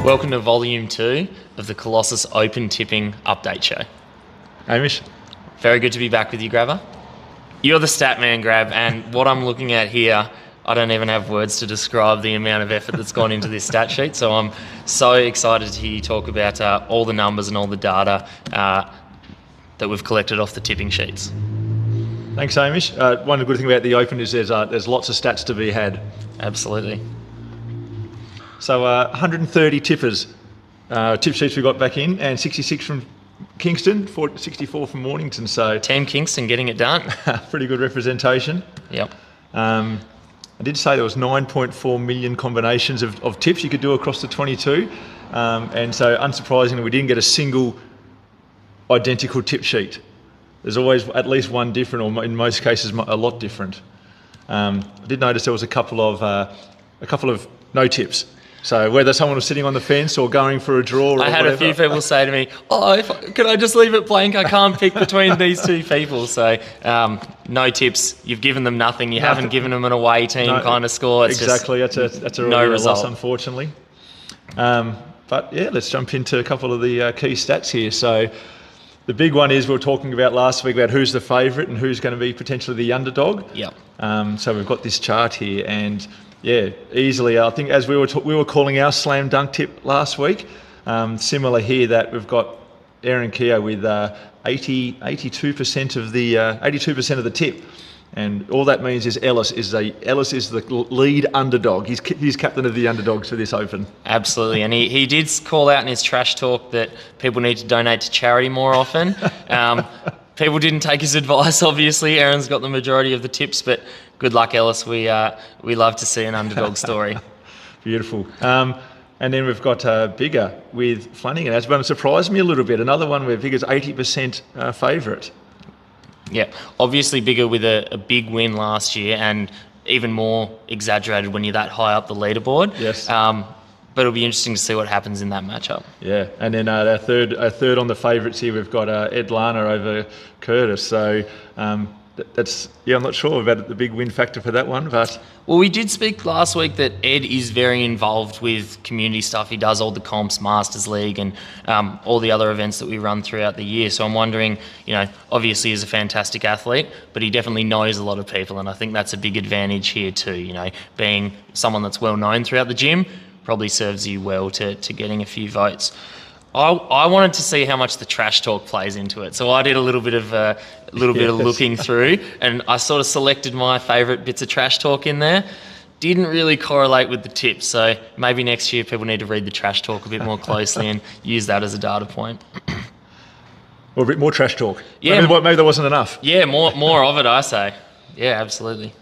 Welcome to Volume 2 of the Colossus Open Tipping Update Show. Hamish. Very good to be back with you, Grabba. You're the stat man, Grab, and what I'm looking at here, I don't even have words to describe the amount of effort that's gone into this stat sheet, so I'm so excited to hear you talk about all the numbers and all the data that we've collected off the tipping sheets. Thanks, Hamish. One good thing about the Open is there's lots of stats to be had. Absolutely. So 130 tippers, tip sheets we got back in, and 66 from Kingston, 64 from Mornington. So Team Kingston getting it done. Pretty good representation. Yep. I did say there was 9.4 million combinations of tips you could do across the 22, and so unsurprisingly we didn't get a single identical tip sheet. There's always at least one different, or in most cases a lot different. I did notice there was a couple of no tips. So whether someone was sitting on the fence or going for a draw or I had whatever. a few people say to me, can I just leave it blank? I can't pick between these two people. So no tips. You've given them nothing. You haven't given them an away team kind of score. It's exactly. Just that's a no result, loss, unfortunately. But yeah, let's jump into a couple of the key stats here. So the big one is we were talking about last week about who's the favourite and who's going to be potentially the underdog. Yep. So we've got this chart here, and yeah, easily, I think as we were calling our slam dunk tip last week, similar here that we've got Aaron Keogh with 82% of the tip, and all that means is Ellis is the lead underdog. He's captain of the underdogs for this Open. Absolutely, and he did call out in his trash talk that people need to donate to charity more often. People didn't take his advice, obviously. Aaron's got the majority of the tips, but good luck, Ellis. We love to see an underdog story. Beautiful. And then we've got Bigger with Flanagan. That's one that surprised me a little bit. Another one where Bigger's 80% favourite. Yeah, obviously Bigger with a big win last year, and even more exaggerated when you're that high up the leaderboard. Yes. But it'll be interesting to see what happens in that matchup. Yeah, and then our third on the favourites here, we've got Ed Lana over Curtis. So that's I'm not sure about the big win factor for that one, but well, we did speak last week that Ed is very involved with community stuff. He does all the comps, Masters League, and all the other events that we run throughout the year. So I'm wondering, obviously he's a fantastic athlete, but he definitely knows a lot of people, and I think that's a big advantage here too. Being someone that's well known throughout the gym probably serves you well to getting a few votes. I wanted to see how much the trash talk plays into it, so I did a little bit of looking through, and I sort of selected my favourite bits of trash talk in there. Didn't really correlate with the tips, so maybe next year people need to read the trash talk a bit more closely and use that as a data point. Or a bit more trash talk. Yeah, maybe there wasn't enough. Yeah, more of it, I say. Yeah, absolutely.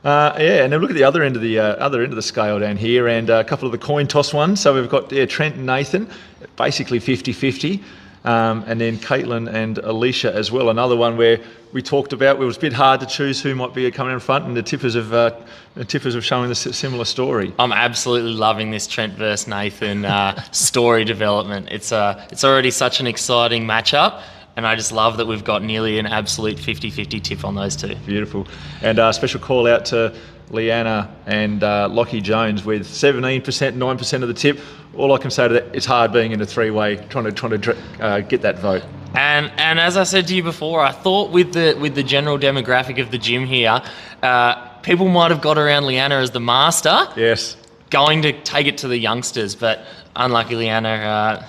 And then look at the other end of the scale down here, and a couple of the coin toss ones. So we've got Trent and Nathan, basically 50-50, and then Caitlin and Alicia as well. Another one where we talked about it was a bit hard to choose who might be coming in front, and the tippers have shown a similar story. I'm absolutely loving this Trent versus Nathan story development. It's already such an exciting matchup. And I just love that we've got nearly an absolute 50-50 tip on those two. Beautiful. And special call out to Leanna and Lockie Jones with 17%, 9% of the tip. All I can say to that, it's hard being in a three-way, trying to get that vote. And as I said to you before, I thought with the general demographic of the gym here, people might have got around Leanna as the master. Yes. Going to take it to the youngsters, but unlucky Leanna.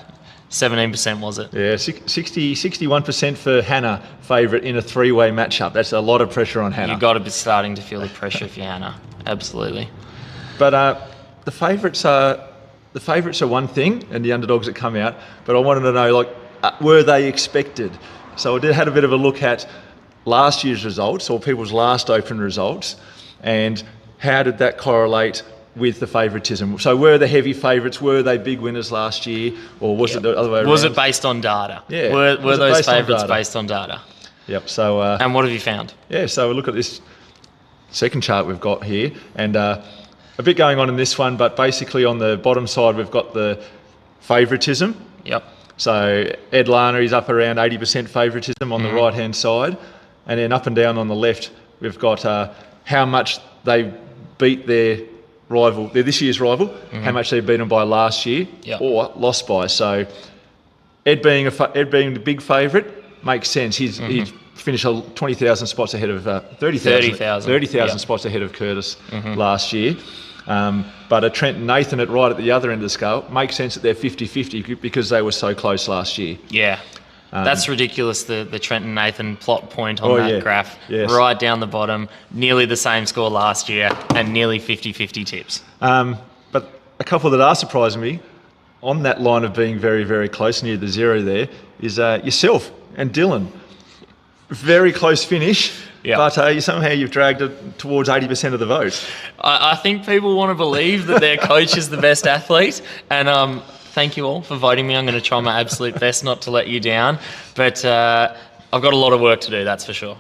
17% was it? Yeah, 61% for Hannah, favourite in a three-way matchup. That's a lot of pressure on Hannah. You've got to be starting to feel the pressure if you're Hannah. Absolutely. But the favourites are one thing, and the underdogs that come out. But I wanted to know, were they expected? So I had a bit of a look at last year's results, or people's last Open results, and how did that correlate with the favouritism? So were the heavy favourites, were they big winners last year, or was it the other way around? Was it based on data? Yeah. Were those favourites based on data? Yep. So and what have you found? Yeah, so we look at this second chart we've got here, and a bit going on in this one, but basically on the bottom side we've got the favouritism. Yep. So Ed Lana is up around 80% favouritism on the right-hand side, and then up and down on the left we've got how much they beat their rival, they're this year's rival, how much they beat them by last year Yep. or lost by. So Ed being the big favourite makes sense. He'd finished 20,000 spots ahead of 30,000 spots ahead of Curtis last year. But a Trent and Nathan right at the other end of the scale makes sense that they're 50-50 because they were so close last year. Yeah. That's ridiculous, the Trent and Nathan plot point on that graph. Yes. Right down the bottom, nearly the same score last year and nearly 50-50 tips. But a couple that are surprising me on that line of being very, very close near the zero there is yourself and Dylan. Very close finish, but somehow you've dragged it towards 80% of the vote. I think people want to believe that their coach is the best athlete, and thank you all for voting me. I'm going to try my absolute best not to let you down, but I've got a lot of work to do, that's for sure.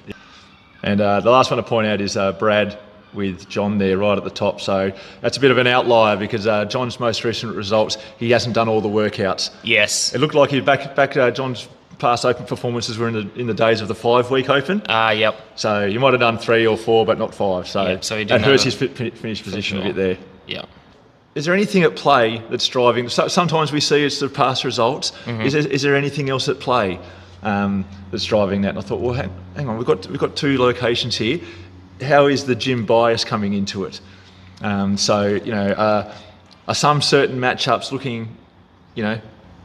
And the last one to point out is Brad with John there right at the top. So that's a bit of an outlier because John's most recent results, he hasn't done all the workouts. Yes. It looked like he back John's past open performances were in the days of the 5-week open. Yep. So you might have done 3 or 4, but not 5. So, so he that didn't hurts his finish position a bit there. Yeah. Is there anything at play that's driving? So sometimes we see it's the past results. Is there anything else at play that's driving that? And I thought, well, hang on, we've got 2 locations here. How is the gym bias coming into it? Are some certain matchups looking,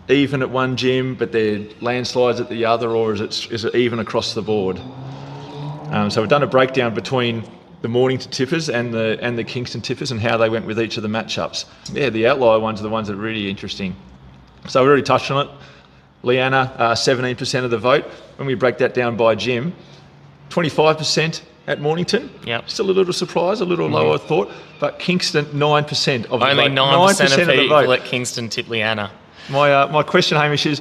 even at one gym, but they're landslides at the other, or is it even across the board? So we've done a breakdown between the Mornington tippers and the Kingston tippers and how they went with each of the matchups. Yeah, the outlier ones are the ones that are really interesting. So we already touched on it. Leanna, 17% of the vote. When we break that down by gym, 25% at Mornington. Yep. Still a little surprise, a little lower thought, but Kingston 9% of the Only vote. 9% of the people vote. at Kingston tip Leanna. My question, Hamish, is: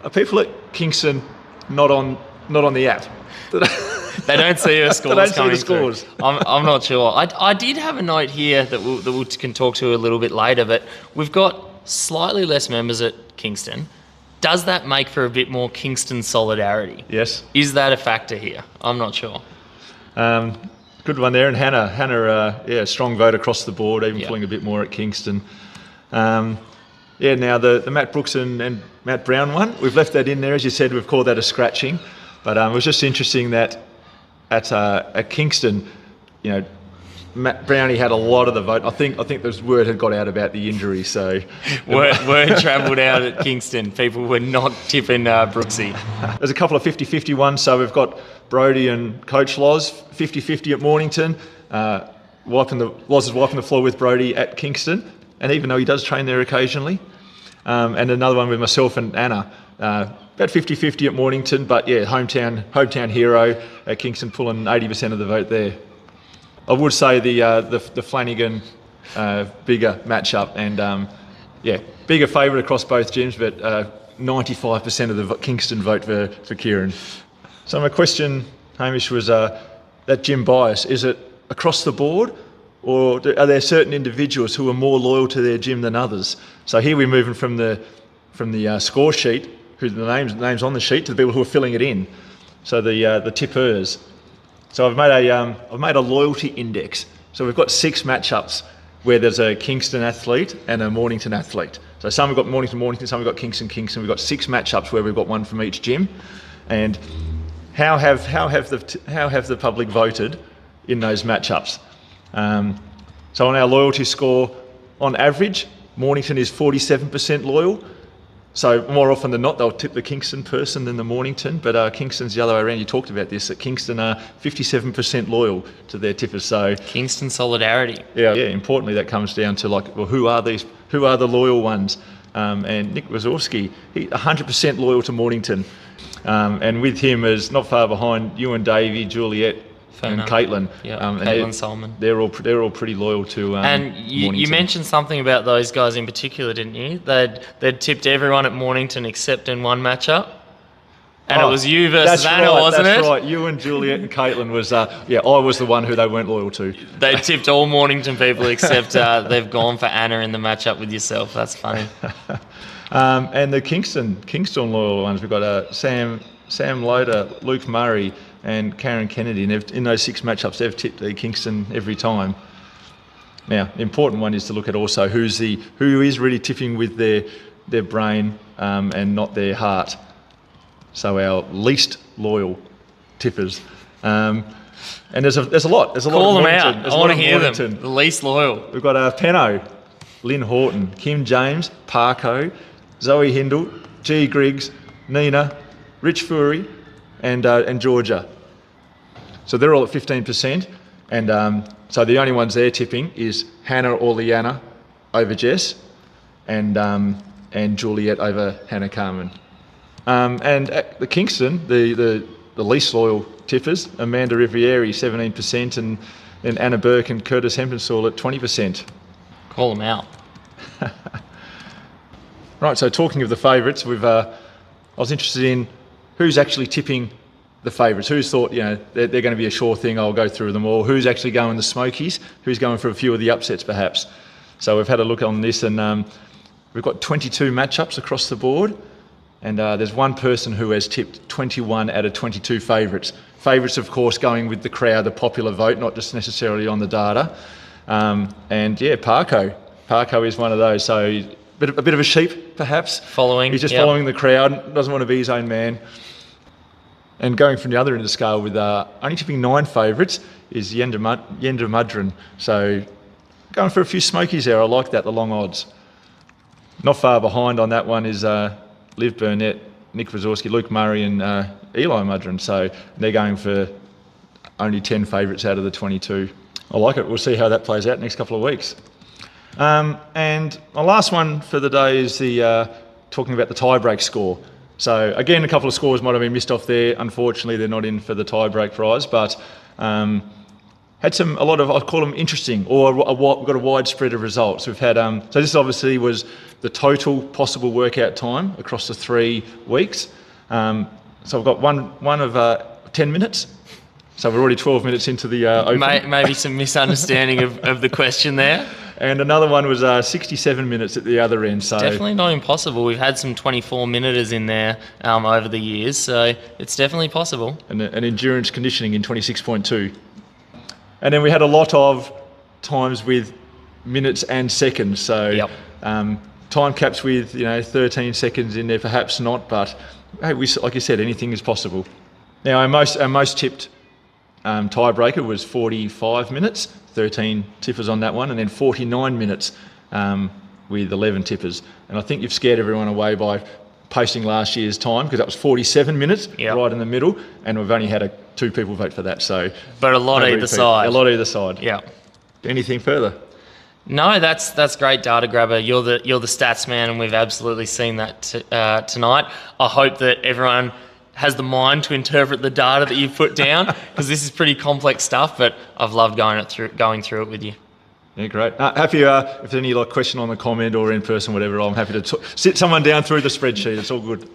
are people at Kingston not on the app? They don't see her scores. They don't see coming the scores. Through. I'm not sure. I did have a note here that we can talk to a little bit later, but we've got slightly less members at Kingston. Does that make for a bit more Kingston solidarity? Yes. Is that a factor here? I'm not sure. Good one there, and Hannah, strong vote across the board, even pulling a bit more at Kingston. Now the Matt Brooks and Matt Brown one, we've left that in there. As you said, we've called that a scratching. But it was just interesting that at Kingston, Matt Brownie had a lot of the vote. I think the word had got out about the injury, so word travelled out at Kingston. People were not tipping Brooksy. There's a couple of 50-50 ones. So we've got Brody and Coach Loz 50-50 at Mornington. Loz is wiping the floor with Brody at Kingston, and even though he does train there occasionally. And another one with myself and Anna. About 50-50 at Mornington, but hometown hero at Kingston pulling 80% of the vote there. I would say the Flanagan bigger matchup and bigger favourite across both gyms, but 95% of the Kingston vote for Kieran. So my question, Hamish, was that gym bias, is it across the board, or are there certain individuals who are more loyal to their gym than others? So here we're moving from the score sheet, who the names on the sheet, to the people who are filling it in. So the tippers. So I've made a loyalty index. So we've got 6 matchups where there's a Kingston athlete and a Mornington athlete. So some have got Mornington, some have got Kingston. We've got 6 matchups where we've got one from each gym. And how have the public voted in those matchups? So on our loyalty score, on average, Mornington is 47% loyal. So more often than not, they'll tip the Kingston person than the Mornington, but Kingston's the other way around. You talked about this, that Kingston are 57% loyal to their tippers. So Kingston solidarity. Yeah. Importantly, that comes down to who are the loyal ones? And Nick Wazowski, he 100% loyal to Mornington, and with him is not far behind you and Davey, Juliet, and Caitlin. Caitlin Solomon. They're all pretty loyal to. And you mentioned something about those guys in particular, didn't you? They'd tipped everyone at Mornington except in one matchup. And it was you versus Anna, wasn't it? That's right. You and Juliet and Caitlin was. I was the one who they weren't loyal to. They tipped all Mornington people except they've gone for Anna in the matchup with yourself. That's funny. And the Kingston loyal ones, we've got Sam Loader, Luke Murray, and Karen Kennedy. And in those 6 matchups, they've tipped the Kingston every time. Now, the important one is to look at also who is really tipping with their brain and not their heart. So our least loyal tippers. And there's a lot. There's a lot. Call of them out. There's I a want lot to of hear Mornington. them. The least loyal. We've got Penno, Lynn Horton, Kim James, Parko, Zoe Hindle, G Griggs, Nina, Rich Fury, and Georgia. So they're all at 15%. And so the only ones they're tipping is Hannah or Leanna over Jess, and Juliet over Hannah Carmen. And at the Kingston, the least loyal tippers, Amanda Rivieri 17%, and then Anna Burke and Curtis Hempensall at 20%. Call them out. Right, so talking of the favourites, I was interested in who's actually tipping the favourites. Who's thought, they're going to be a sure thing, I'll go through them all. Who's actually going the Smokies? Who's going for a few of the upsets, perhaps? So we've had a look on this, and we've got 22 matchups across the board, and there's one person who has tipped 21 out of 22 favourites. Favourites, of course, going with the crowd, the popular vote, not just necessarily on the data. And yeah, Parko. Parko is one of those. So a bit of a sheep, perhaps. Following. He's just following the crowd, doesn't want to be his own man. And going from the other end of the scale with only tipping 9 favourites is Yenda Mudron. So going for a few smokies there. I like that, the long odds. Not far behind on that one is Liv Burnett, Nick Wazorski, Luke Murray and Eli Mudron. So they're going for only 10 favourites out of the 22. I like it. We'll see how that plays out next couple of weeks. And my last one for the day is talking about the tie-break score. So again, a couple of scores might have been missed off there. Unfortunately, they're not in for the tie-break prize, but had a lot of, I call them interesting, or we've got a wide spread of results. We've had, so this obviously was the total possible workout time across the 3 weeks. So I've got one of 10 minutes. So we're already 12 minutes into the open. Maybe some misunderstanding of the question there. And another one was 67 minutes at the other end. So Definitely not impossible. We've had some 24-minuters in there over the years, so it's definitely possible. And endurance conditioning in 26.2. And then we had a lot of times with minutes and seconds. So Yep. Time caps with 13 seconds in there, perhaps not, but hey, like you said, anything is possible. Now our most tipped tiebreaker was 45 minutes, 13 tippers on that one, and then 49 minutes with 11 tippers. And I think you've scared everyone away by posting last year's time, because that was 47 minutes, Yep. right in the middle, and we've only had 2 people vote for that. So, But a lot no either repeat. side. A lot either side. Yeah. Anything further? No, that's great data, Grabber. You're the stats man, and we've absolutely seen that tonight. I hope that everyone has the mind to interpret the data that you've put down, because this is pretty complex stuff, but I've loved going through it with you. Yeah, great. Happy if there's any question on the comment or in person, whatever, I'm happy to sit someone down through the spreadsheet. It's all good.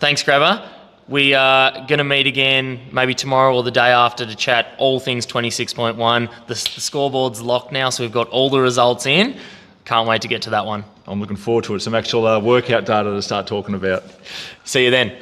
Thanks, Grabber. We are going to meet again maybe tomorrow or the day after to chat all things 26.1. The scoreboard's locked now, so we've got all the results in. Can't wait to get to that one. I'm looking forward to it. Some actual workout data to start talking about. See you then.